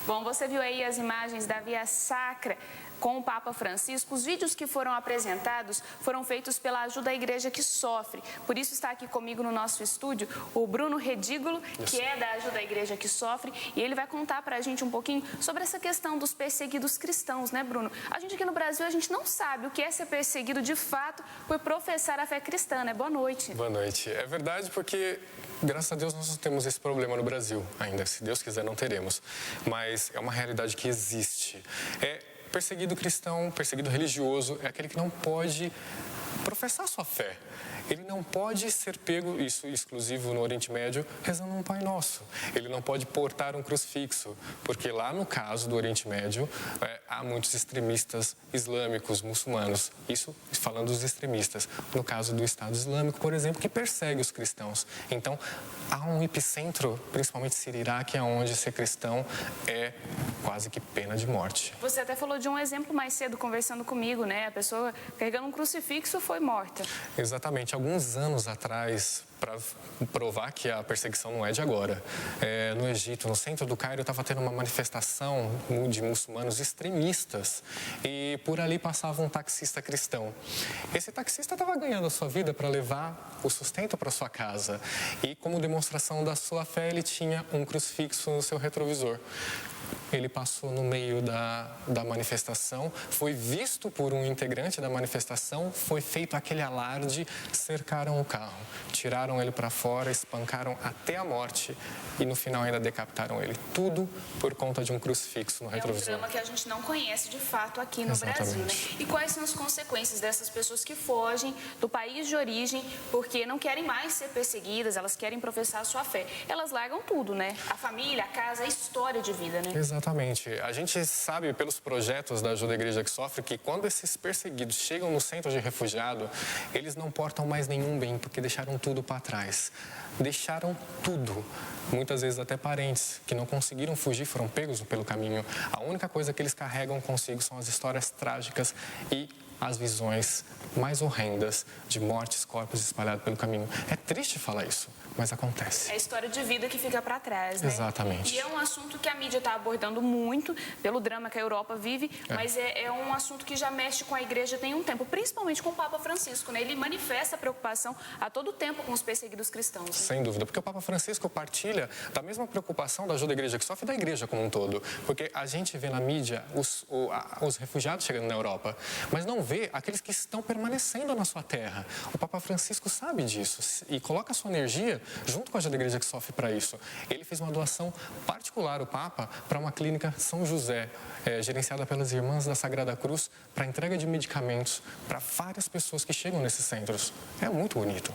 Bom, você viu aí as imagens da Via Sacra com o Papa Francisco. Os vídeos que foram apresentados foram feitos pela Ajuda à Igreja que Sofre. Por isso está aqui comigo no nosso estúdio o Bruno Redígulo, que é da Ajuda à Igreja que Sofre, e ele vai contar para a gente um pouquinho sobre essa questão dos perseguidos cristãos, né, Bruno? A gente aqui no Brasil, a gente não sabe o que é ser perseguido de fato por professar a fé cristã, né? Boa noite. Boa noite. É verdade porque, graças a Deus, nós não temos esse problema no Brasil ainda. Se Deus quiser, não teremos. Mas é uma realidade que existe. Perseguido cristão, perseguido religioso, é aquele que não pode professar sua fé. Ele não pode ser pego, isso exclusivo no Oriente Médio, rezando um Pai Nosso. Ele não pode portar um crucifixo, porque lá no caso do Oriente Médio, há muitos extremistas islâmicos, muçulmanos. Isso falando dos extremistas. No caso do Estado Islâmico, por exemplo, que persegue os cristãos. Então, há um epicentro, principalmente Sirirá, que é onde ser cristão é quase que pena de morte. Você até falou de um exemplo mais cedo, conversando comigo, né? A pessoa carregando um crucifixo foi morta. Exatamente. Alguns anos atrás, para provar que a perseguição não é de agora, no Egito, no centro do Cairo, estava tendo uma manifestação de muçulmanos extremistas e por ali passava um taxista cristão. Esse taxista estava ganhando a sua vida para levar o sustento para sua casa e, como demonstração da sua fé, ele tinha um crucifixo no seu retrovisor. Ele passou no meio da manifestação, foi visto por um integrante da manifestação, foi feito aquele alarde, cercaram o carro, tiraram ele para fora, espancaram até a morte e no final ainda decapitaram ele. Tudo por conta de um crucifixo no retrovisor. É um drama que a gente não conhece de fato aqui no Brasil, né? E quais são as consequências dessas pessoas que fogem do país de origem porque não querem mais ser perseguidas, elas querem professar a sua fé. Elas largam tudo, né? A família, a casa, a história de vida, né? Exatamente. A gente sabe pelos projetos da Ajuda à Igreja que Sofre que quando esses perseguidos chegam no centro de refugiado, eles não portam mais nenhum bem, porque deixaram tudo para trás. Deixaram tudo. Muitas vezes até parentes que não conseguiram fugir foram pegos pelo caminho. A única coisa que eles carregam consigo são as histórias trágicas e as visões mais horrendas de mortes, corpos espalhados pelo caminho. É triste falar isso, mas acontece. É a história de vida que fica para trás, né? Exatamente. E é um assunto que a mídia está abordando muito, pelo drama que a Europa vive, mas é um assunto que já mexe com a igreja tem um tempo, principalmente com o Papa Francisco, né? Ele manifesta a preocupação a todo tempo com os perseguidos cristãos. Né? Sem dúvida, porque o Papa Francisco partilha da mesma preocupação da Ajuda à Igreja que Sofre e da igreja como um todo. Porque a gente vê na mídia os refugiados chegando na Europa, mas não vê aqueles que estão permanecendo na sua terra. O Papa Francisco sabe disso e coloca a sua energia junto com a Ajuda à Igreja que Sofre para isso. Ele fez uma doação particular, o Papa, para uma clínica São José, gerenciada pelas Irmãs da Sagrada Cruz, para entrega de medicamentos para várias pessoas que chegam nesses centros. É muito bonito.